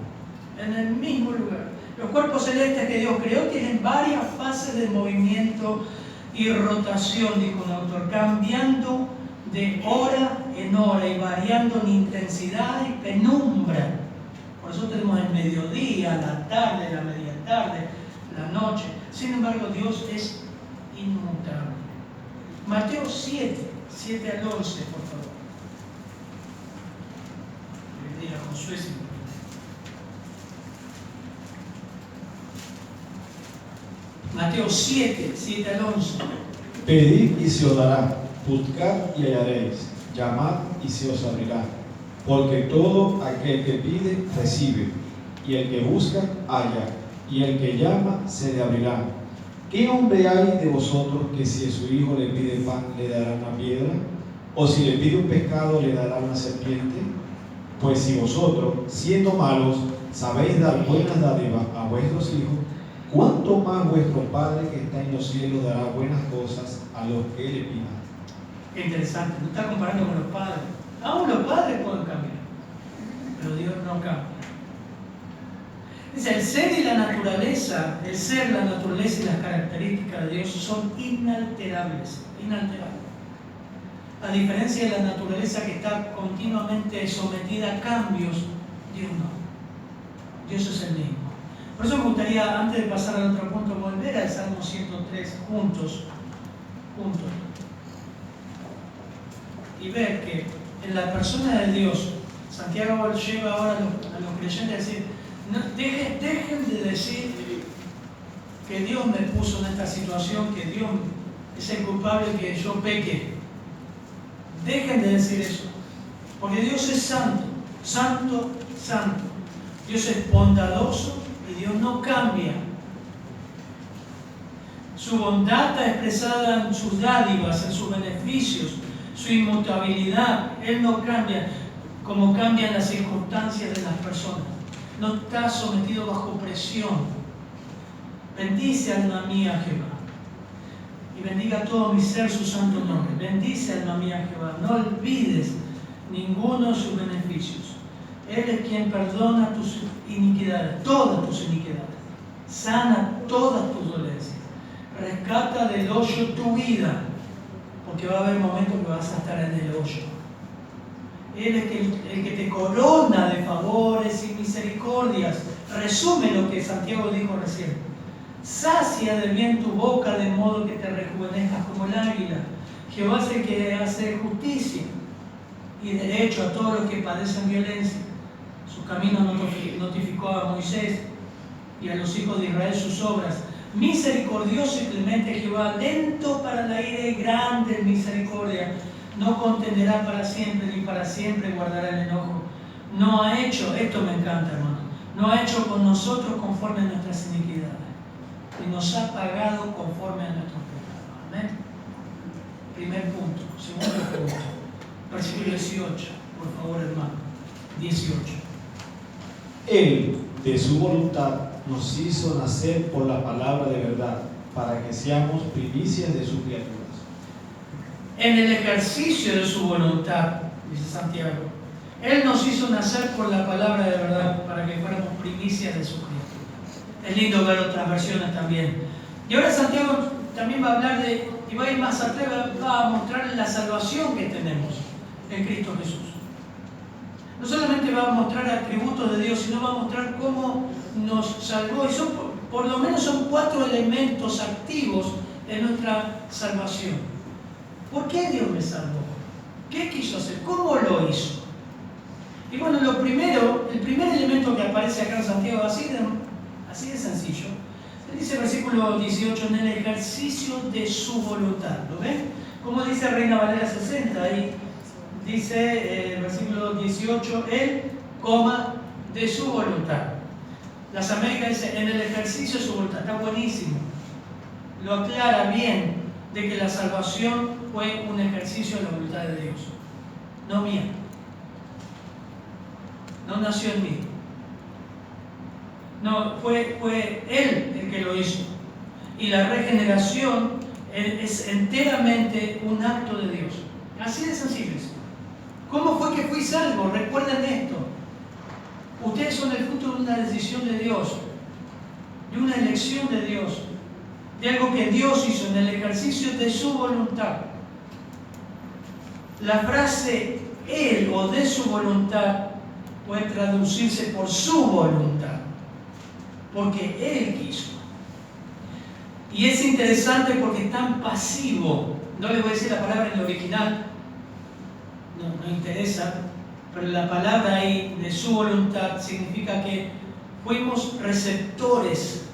En el mismo lugar. Los cuerpos celestes que Dios creó tienen varias fases de movimiento y rotación, dijo un autor, cambiando de hora en hora y variando en intensidad y penumbra. Por eso tenemos el mediodía, la tarde, la media tarde, la noche. Sin embargo, Dios es inmutable. Mateo 7, 7 al 11, por favor. Le diga Josué. Mateo 7, 7 al 11. Pedid y se os dará, buscad y hallaréis, llamad y se os abrirá. Porque todo aquel que pide, recibe, y el que busca, halla, y el que llama, se le abrirá. ¿Qué hombre hay de vosotros que si a su hijo le pide pan, le dará una piedra? ¿O si le pide un pescado, le dará una serpiente? Pues si vosotros, siendo malos, sabéis dar buenas dádivas a vuestros hijos, ¿cuánto más vuestro Padre que está en los cielos dará buenas cosas a los que le pidan? Qué interesante, no está comparando con los padres. Aún los padres pueden cambiar, pero Dios no cambia. Dice, el ser, la naturaleza y las características de Dios son inalterables, inalterables. A diferencia de la naturaleza que está continuamente sometida a cambios, Dios no. Dios es el mismo. Por eso me gustaría, antes de pasar al otro punto, volver al Salmo 103 juntos. Y ver que en la persona de Dios, Santiago lleva ahora a los creyentes a decir, no, dejen de decir que Dios me puso en esta situación, que Dios es el culpable que yo peque. Dejen de decir eso, porque Dios es santo, santo, santo. Dios es bondadoso y Dios no cambia. Su bondad está expresada en sus dádivas, en sus beneficios, su inmutabilidad. Él no cambia como cambian las circunstancias de las personas. No está sometido bajo presión. Bendice, alma mía, Jehová. Y bendiga todo mi ser su santo nombre. Bendice, alma mía, Jehová. No olvides ninguno de sus beneficios. Él es quien perdona tus iniquidades, todas tus iniquidades. Sana todas tus dolencias. Rescata del hoyo tu vida, porque va a haber momentos que vas a estar en el hoyo. Él es el que te corona de favores y misericordias. Resume lo que Santiago dijo recién. Sacia de bien tu boca de modo que te rejuvenezcas como el águila. Jehová es el que hace justicia y derecho a todos los que padecen violencia. Su camino notificó a Moisés y a los hijos de Israel sus obras. Misericordioso y clemente Jehová, lento para la ira y grande en misericordia. No contenderá para siempre, ni para siempre guardará el enojo. No ha hecho, esto me encanta, hermano, no ha hecho con nosotros conforme a nuestras iniquidades, y nos ha pagado conforme a nuestros pecados. Amén. Primer punto. Segundo punto. Versículo 18, por favor, hermano. 18. Él, de su voluntad, nos hizo nacer por la palabra de verdad, para que seamos primicias de sus criaturas. En el ejercicio de su voluntad, dice Santiago, Él nos hizo nacer por la palabra de verdad, para que fuéramos primicias de sus criaturas. Es lindo ver otras versiones también. Y ahora Santiago también va a hablar de, y va a ir más atrás, va a mostrar la salvación que tenemos en Cristo Jesús. No solamente va a mostrar atributos de Dios, sino va a mostrar cómo nos salvó. Y por lo menos son 4 elementos activos de nuestra salvación. ¿Por qué Dios me salvó? ¿Qué quiso hacer? ¿Cómo lo hizo? Y bueno, el primer elemento que aparece acá en Santiago, así de sencillo, él dice versículo 18, en el ejercicio de su voluntad. ¿Lo ven? Como dice Reina Valera 60, ahí dice versículo 18, él, de su voluntad. Las Américas dice, en el ejercicio de su voluntad. Está buenísimo. Lo aclara bien de que la salvación fue un ejercicio de la voluntad de Dios, no mía. No nació en mí. No, fue Él el que lo hizo. Y la regeneración es enteramente un acto de Dios. Así de sencillo. ¿Cómo fue que fui salvo? Recuerden esto. Ustedes son el fruto de una decisión de Dios, de una elección de Dios, de algo que Dios hizo en el ejercicio de su voluntad. La frase Él o de su voluntad puede traducirse por su voluntad, porque Él quiso. Y es interesante porque es tan pasivo. No les voy a decir la palabra en el original, no interesa, pero la palabra ahí de su voluntad significa que fuimos receptores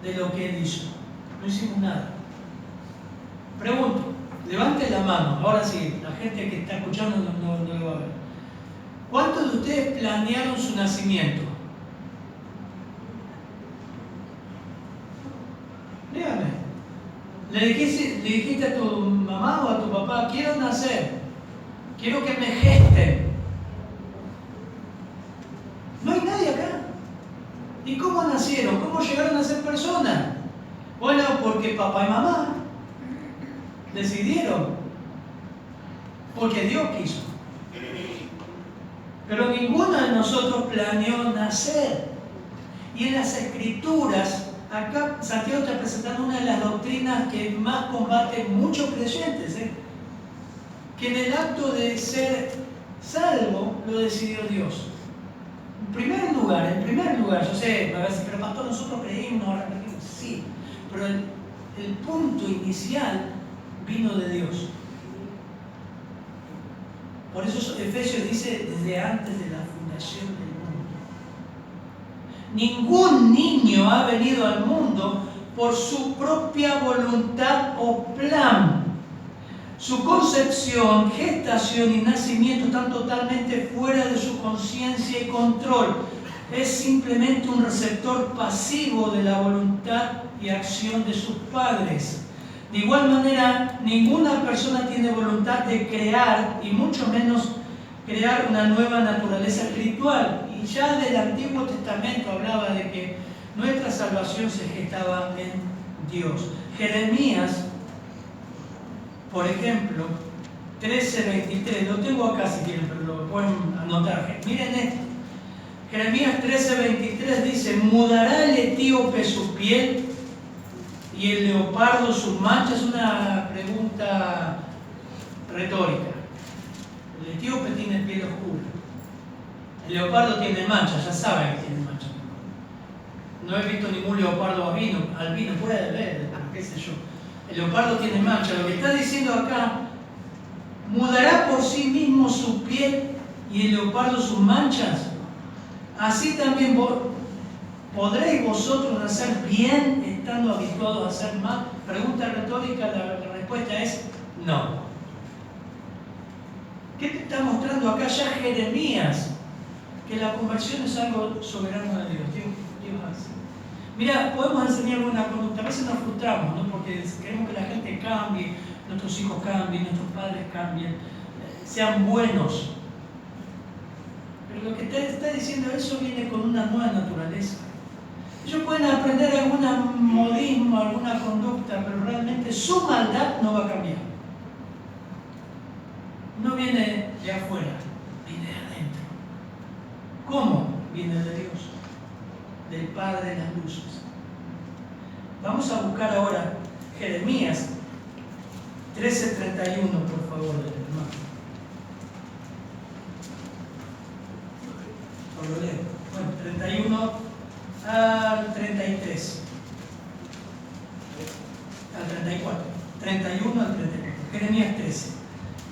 de lo que Él hizo. No hicimos nada. Pregunto, levante la mano, ahora sí, la gente que está escuchando no lo va a ver. ¿Cuántos de ustedes planearon su nacimiento? Dígame. ¿Le dijiste a tu mamá o a tu papá, quiero nacer, quiero que me gesten? No hay nadie acá. ¿Y cómo nacieron? ¿Cómo llegaron a ser personas? Bueno, porque papá y mamá decidieron, porque Dios quiso. Pero ninguno de nosotros planeó nacer. Y en las Escrituras, acá Santiago está presentando una de las doctrinas que más combaten muchos creyentes, que en el acto de ser salvo lo decidió Dios. En primer lugar, yo sé, a veces, pero pastor, nosotros creímos, ahora creímos, sí, pero el punto inicial vino de Dios. Por eso Efesios dice desde antes de la fundación del mundo. Ningún niño ha venido al mundo por su propia voluntad o plan. Su concepción, gestación y nacimiento están totalmente fuera de su conciencia y control. Es simplemente un receptor pasivo de la voluntad y acción de sus padres. De igual manera, ninguna persona tiene voluntad de crear, y mucho menos crear una nueva naturaleza espiritual. Y ya del Antiguo Testamento hablaba de que nuestra salvación se gestaba en Dios. Jeremías, por ejemplo, 13:23, lo tengo acá si quieren, pero lo pueden anotar. Miren esto. Jeremías 13:23 dice: mudará el etíope su piel y el leopardo sus manchas. Es una pregunta retórica. El etíope tiene piel oscura. El leopardo tiene manchas, ya saben que tiene manchas. No he visto ningún leopardo albino, puede ver, qué sé yo. El leopardo tiene manchas. Lo que está diciendo acá: mudará por sí mismo su piel y el leopardo sus manchas. Así también podréis vosotros hacer bien estando habituados a hacer mal. Pregunta retórica, la respuesta es no. ¿Qué te está mostrando acá ya Jeremías? Que la conversión es algo soberano de Dios. Dios hace. Mira, podemos enseñar buena conducta. A veces nos frustramos, ¿no? Porque queremos que la gente cambie, nuestros hijos cambien, nuestros padres cambien, sean buenos. Pero lo que te está diciendo eso viene con una nueva naturaleza. Ellos pueden aprender algún modismo, alguna conducta, pero realmente su maldad no va a cambiar. No viene de afuera, viene de adentro. ¿Cómo? Viene de Dios, del Padre de las luces. Vamos a buscar ahora Jeremías 13:31, por favor, hermano. Lo leo. Bueno, 31 al 33. Al 34. 31 al 34. Jeremías 13.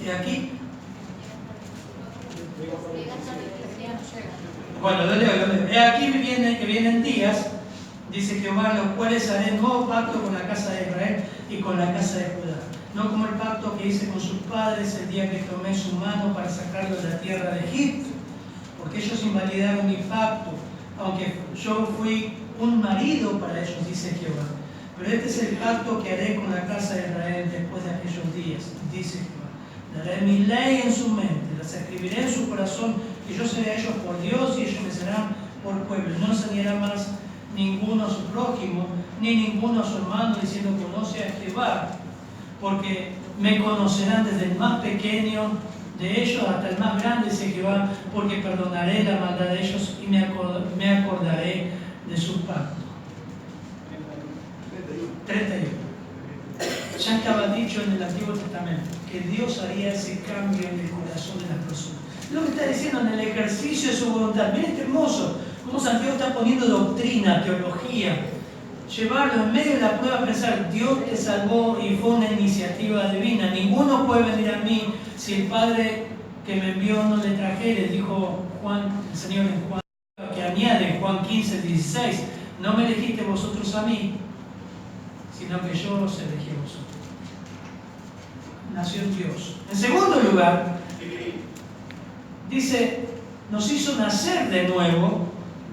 Y aquí. Bueno, lo leo. He aquí que vienen días, dice Jehová, los cuales haré nuevo pacto con la casa de Israel y con la casa de Judá. No como el pacto que hice con sus padres el día que tomé su mano para sacarlos de la tierra de Egipto, porque ellos invalidaron mi pacto, aunque yo fui un marido para ellos, dice Jehová. Pero este es el pacto que haré con la casa de Israel después de aquellos días, dice Jehová. Daré mi ley en su mente, las escribiré en su corazón, y yo seré a ellos por Dios y ellos me serán por pueblo. No enseñará más ninguno a su prójimo, ni ninguno a su hermano, diciendo conoce a Jehová, porque me conocerán desde el más pequeño de ellos hasta el más grande, dice Jehová, porque perdonaré la maldad de ellos y me acordaré de su pacto. 31. Ya estaba dicho en el Antiguo Testamento que Dios haría ese cambio en el corazón de las personas. Lo que está diciendo en el ejercicio de su voluntad. Miren qué hermoso, cómo Santiago está poniendo doctrina, teología, llevarlo en medio de la prueba a pensar: Dios te salvó y fue una iniciativa divina. Ninguno puede venir a mí si el Padre que me envió no le trajere, dijo Juan, el Señor en Juan, que añade Juan 15:16, no me elegiste vosotros a mí, sino que yo os elegí a vosotros. Nació Dios. En segundo lugar, dice, nos hizo nacer de nuevo.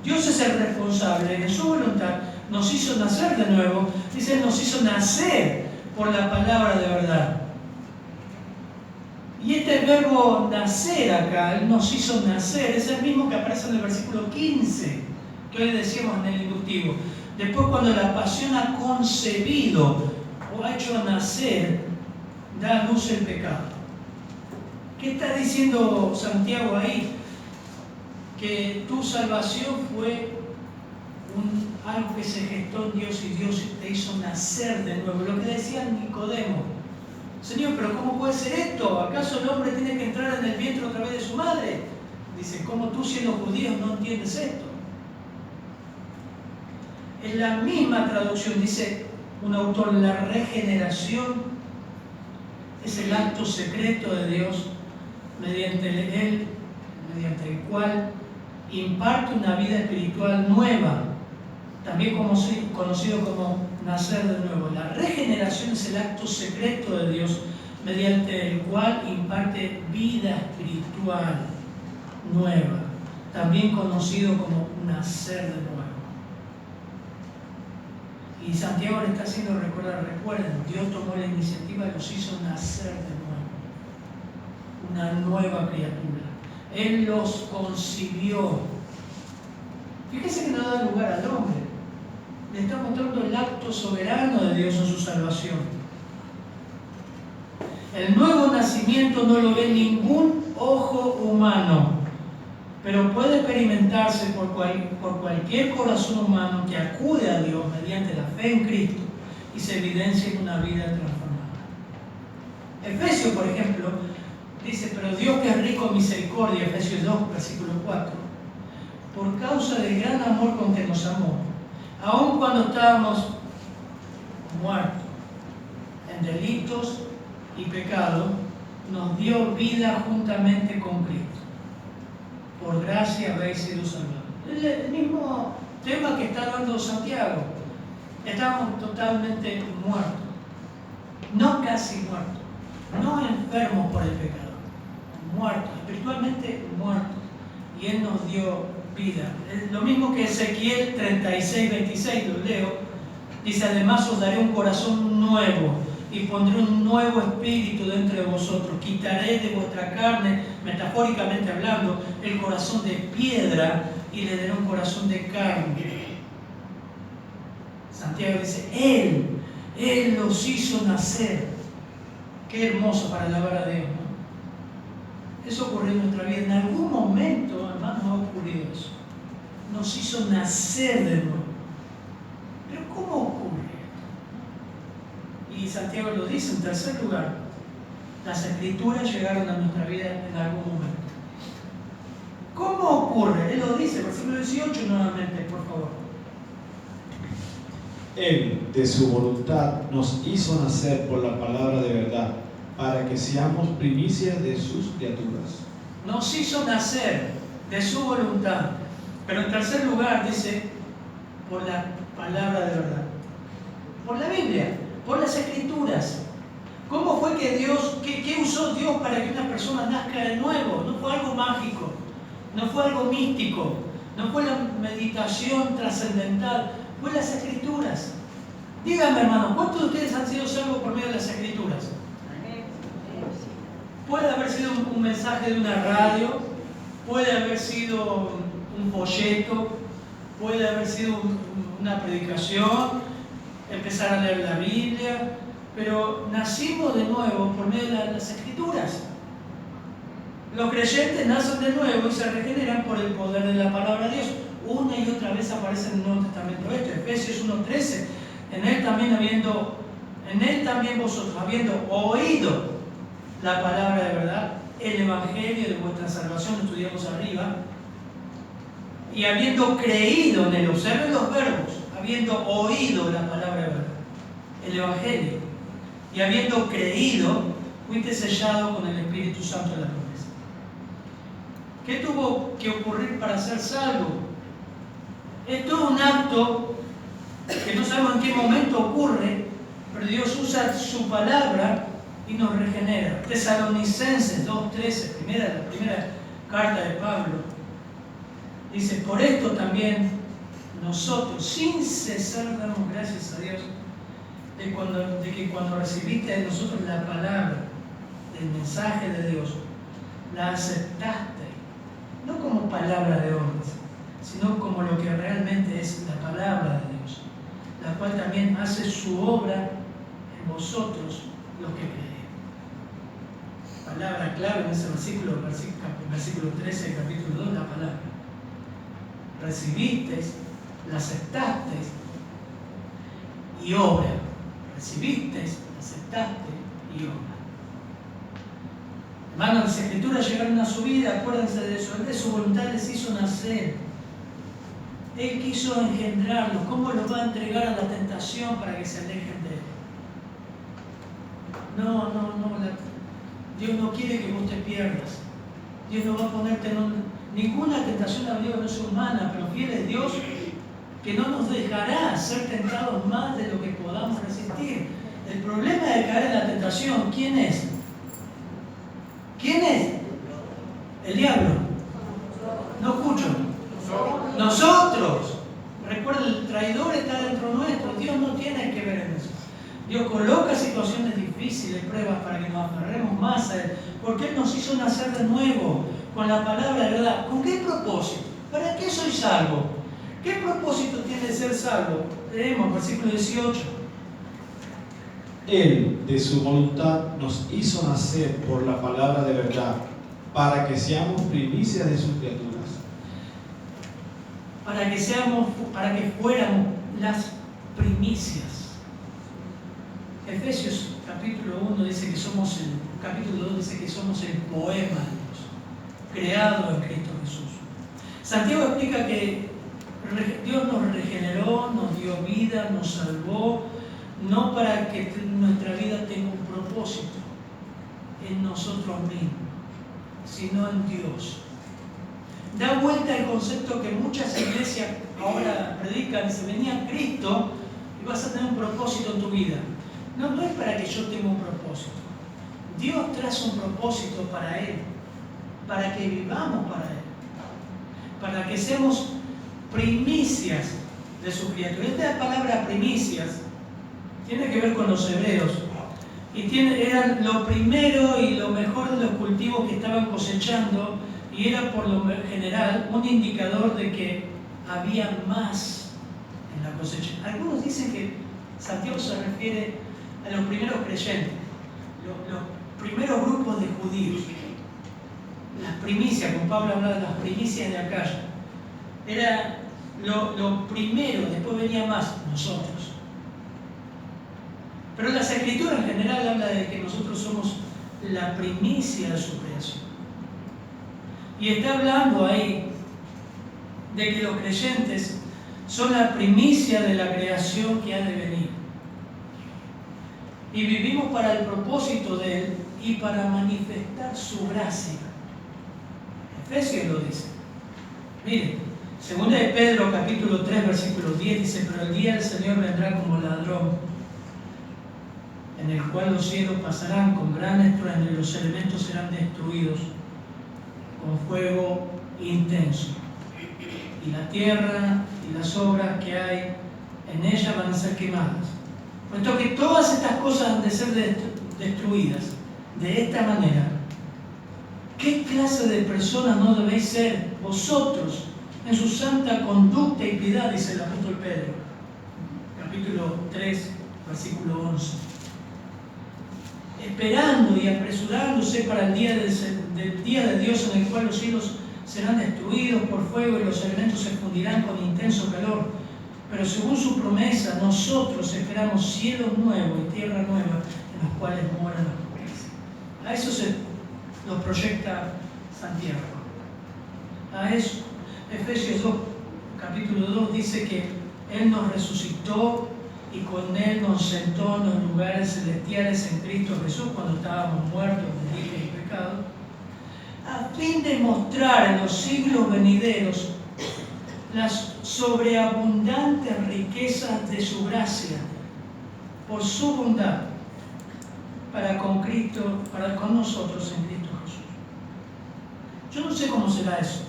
Dios es el responsable, en su voluntad nos hizo nacer de nuevo. Dice, nos hizo nacer por la palabra de verdad. Y este verbo nacer acá, Él nos hizo nacer, es el mismo que aparece en el versículo 15, que hoy decíamos en el inductivo. Después, cuando la pasión ha concebido o ha hecho nacer, da a luz el pecado. ¿Qué está diciendo Santiago ahí? Que tu salvación fue algo que se gestó en Dios y Dios te hizo nacer de nuevo. Lo que decía Nicodemo: Señor, pero ¿cómo puede ser esto? ¿Acaso el hombre tiene que entrar en el vientre otra vez de su madre? Dice: ¿cómo tú, siendo judío, no entiendes esto? En la misma traducción dice un autor: la regeneración es el acto secreto de Dios mediante el cual imparte una vida espiritual nueva, también conocido como nacer de nuevo. La regeneración es el acto secreto de Dios mediante el cual imparte vida espiritual nueva, también conocido como nacer de nuevo. Y Santiago le está haciendo recordar: recuerden, Dios tomó la iniciativa y los hizo nacer de nuevo, una nueva criatura. Él los concibió. Fíjese que no da lugar al hombre. Le está mostrando el acto soberano de Dios en su salvación. El nuevo nacimiento no lo ve ningún ojo humano, pero puede experimentarse por cualquier corazón humano que acude a Dios mediante la fe en Cristo y se evidencia en una vida transformada. Efesios, por ejemplo, dice: pero Dios, que es rico en misericordia, Efesios 2, versículo 4, por causa del gran amor con que nos amó, aun cuando estábamos muertos en delitos y pecados, nos dio vida juntamente con Cristo. Por gracia habéis sido salvados. Es el mismo tema que está dando Santiago. Estábamos totalmente muertos, no casi muertos, no enfermos por el pecado, muertos, espiritualmente muertos, y Él nos dio vida. Es lo mismo que Ezequiel 36, 26, lo leo, dice: además os daré un corazón nuevo y pondré un nuevo espíritu dentro de vosotros. Quitaré de vuestra carne, metafóricamente hablando, el corazón de piedra y le daré un corazón de carne. Santiago dice: Él los hizo nacer. Qué hermoso para alabar a Dios, ¿no? Eso ocurrió en nuestra vida. En algún momento, hermanos, ha ocurrido eso. Nos hizo nacer de nuevo. Pero ¿cómo ocurre? Y Santiago lo dice en tercer lugar: las Escrituras llegaron a nuestra vida en algún momento. ¿Cómo ocurre? Él lo dice, versículo 18 nuevamente, por favor. Él, de su voluntad, nos hizo nacer por la palabra de verdad, para que seamos primicias de sus criaturas. Nos hizo nacer de su voluntad. Pero en tercer lugar dice: por la palabra de verdad. Por la Biblia, por las Escrituras. ¿Cómo fue que Dios, qué usó Dios para que una persona nazca de nuevo? No fue algo mágico, no fue algo místico, no fue la meditación trascendental, fue las Escrituras. Díganme, hermano, ¿cuántos de ustedes han sido salvos por medio de las Escrituras? Puede haber sido un mensaje de una radio, puede haber sido un folleto, puede haber sido una predicación, empezar a leer la Biblia, pero nacimos de nuevo por medio de las Escrituras. Los creyentes nacen de nuevo y se regeneran por el poder de la palabra de Dios. Una y otra vez aparece en el Nuevo Testamento esto, Efesios 1:13. En él también vosotros, habiendo oído la palabra de verdad, el evangelio de vuestra salvación, lo estudiamos arriba, y habiendo creído en él, observen los verbos, habiendo oído la palabra de verdad, el evangelio, y habiendo creído, fuiste sellado con el Espíritu Santo de la promesa. ¿Qué tuvo que ocurrir para ser salvo? Es todo un acto que no sabemos en qué momento ocurre, pero Dios usa su palabra y nos regenera. Tesalonicenses 2:13, la primera carta de Pablo, dice: por esto también nosotros, sin cesar, damos gracias a Dios de que cuando recibiste de nosotros la palabra, el mensaje de Dios, la aceptaste, no como palabra de hombres, sino como lo que realmente es la palabra de Dios, la cual también hace su obra en vosotros los que creen. Palabra clave en ese versículo 13 del capítulo 2, la palabra. Recibisteis la aceptaste y obra. Recibiste, aceptaste y obra. Hermanos, las Escrituras llegaron a su vida, acuérdense de eso. Él de su voluntad les hizo nacer. Él quiso engendrarlos. ¿Cómo los va a entregar a la tentación para que se alejen de Él? No. Dios no quiere que vos te pierdas. Dios no va a ponerte en ninguna tentación a Dios no es humana, pero fiel es Dios que no nos dejará ser tentados más de lo que podamos resistir. El problema de caer en la tentación, ¿quién es? ¿Quién es? El diablo. No escucho. Nosotros. Recuerda, el traidor está dentro nuestro. Dios no tiene que ver en eso. Dios coloca situaciones difíciles, pruebas para que nos aferremos más a Él. Porque Él nos hizo nacer de nuevo con la palabra de verdad. ¿Con qué propósito? ¿Para qué soy salvo? ¿Qué propósito tiene ser salvo? Leemos versículo 18. Él, de su voluntad, nos hizo nacer por la palabra de verdad, para que seamos primicias de sus criaturas. Para que fuéramos las primicias. Efesios capítulo 1 dice que somos capítulo 2 dice que somos el poema de Dios, creado en Cristo Jesús. Santiago explica que Dios nos regeneró, nos dio vida, nos salvó, no para que nuestra vida tenga un propósito en nosotros mismos, sino en Dios. Da vuelta el concepto que muchas iglesias ahora predican: si venía Cristo y vas a tener un propósito en tu vida. No es para que yo tenga un propósito. Dios traza un propósito para Él, para que vivamos para Él, para que seamos primicias de su criatura. Esta palabra primicias tiene que ver con los hebreos y eran lo primero y lo mejor de los cultivos que estaban cosechando, y era por lo general un indicador de que había más en la cosecha. Algunos dicen que Santiago se refiere a los primeros creyentes, los primeros grupos de judíos, las primicias, como Pablo habla de las primicias de Acaya. Era lo primero, después venía más, nosotros. Pero las Escrituras en general habla de que nosotros somos la primicia de su creación. Y está hablando ahí de que los creyentes son la primicia de la creación que ha de venir. Y vivimos para el propósito de Él y para manifestar su gracia. Efesios lo dice. Miren, 2 de Pedro capítulo 3 versículo 10 dice: pero el día del Señor vendrá como ladrón, en el cual los cielos pasarán con gran estruendo y los elementos serán destruidos con fuego intenso. Y la tierra y las obras que hay en ella van a ser quemadas. Puesto que todas estas cosas han de ser destruidas de esta manera, ¿qué clase de personas no debéis ser vosotros en su santa conducta y piedad? Dice el apóstol Pedro, capítulo 3, versículo 11. Esperando y apresurándose para el día del día de Dios, en el cual los cielos serán destruidos por fuego y los elementos se fundirán con intenso calor. Pero según su promesa, nosotros esperamos cielos nuevos y tierra nueva en los cuales moran los jueces. A eso nos proyecta Santiago. A eso. Efesios 2, capítulo 2 dice que Él nos resucitó y con Él nos sentó en los lugares celestiales en Cristo Jesús cuando estábamos muertos de delitos y pecados, a fin de mostrar en los siglos venideros las sobreabundantes riquezas de su gracia por su bondad para con nosotros en Cristo Jesús. Yo no sé cómo será eso.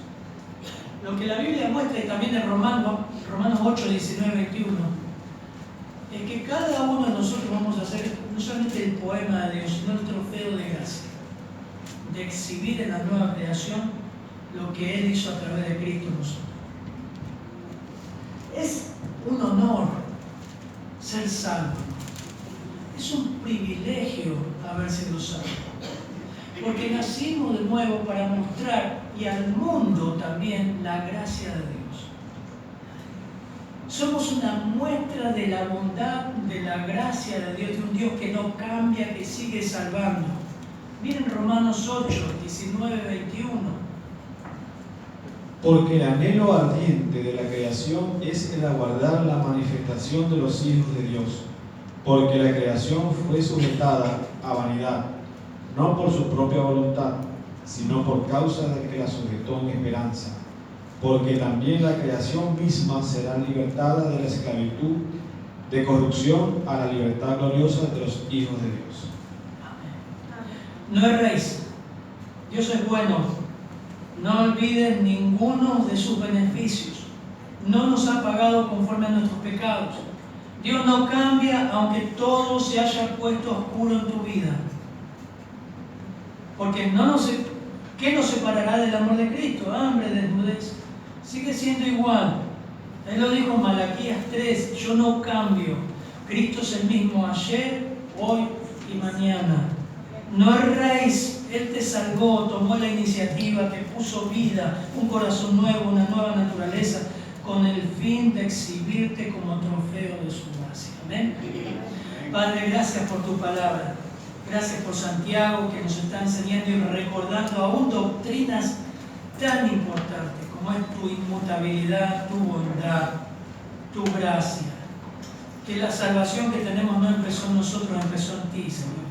Lo que la Biblia muestra, y también en Romanos 8, 19, 21, es que cada uno de nosotros vamos a hacer no solamente el poema de Dios, sino el trofeo de gracia, de exhibir en la nueva creación lo que Él hizo a través de Cristo en nosotros. Es un honor ser salvo. Es un privilegio haber sido salvo. Porque nacimos de nuevo para mostrar y al mundo también la gracia de Dios. Somos una muestra de la bondad, de la gracia de Dios, de un Dios que no cambia, que sigue salvando. Miren Romanos 8, 19, 21. Porque el anhelo ardiente de la creación es el aguardar la manifestación de los hijos de Dios. Porque la creación fue sujetada a vanidad, no por su propia voluntad, sino por causa del que la sujetó en esperanza. Porque también la creación misma será libertada de la esclavitud de corrupción a la libertad gloriosa de los hijos de Dios. No erréis. Dios es bueno. No olvides ninguno de sus beneficios. No nos ha pagado conforme a nuestros pecados. Dios no cambia aunque todo se haya puesto oscuro en tu vida. Porque ¿qué nos separará del amor de Cristo? Hambre, desnudez. Sigue siendo igual. Él lo dijo en Malaquías 3, yo no cambio. Cristo es el mismo ayer, hoy y mañana. No erréis. Él te salvó, tomó la iniciativa, te puso vida, un corazón nuevo, una nueva naturaleza, con el fin de exhibirte como trofeo de su gracia. Amén. Padre, gracias por tu palabra. Gracias por Santiago, que nos está enseñando y recordando aún doctrinas tan importantes como es tu inmutabilidad, tu bondad, tu gracia. Que la salvación que tenemos no empezó en nosotros, empezó en ti, Señor.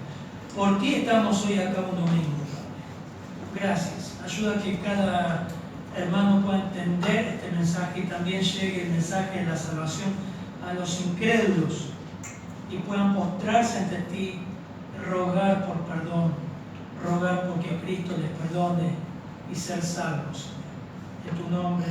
¿Por qué estamos hoy acá un domingo, Padre? Gracias. Ayuda a que cada hermano pueda entender este mensaje y también llegue el mensaje de la salvación a los incrédulos y puedan postrarse ante ti, rogar por perdón, rogar porque Cristo les perdone y ser salvos. En tu nombre.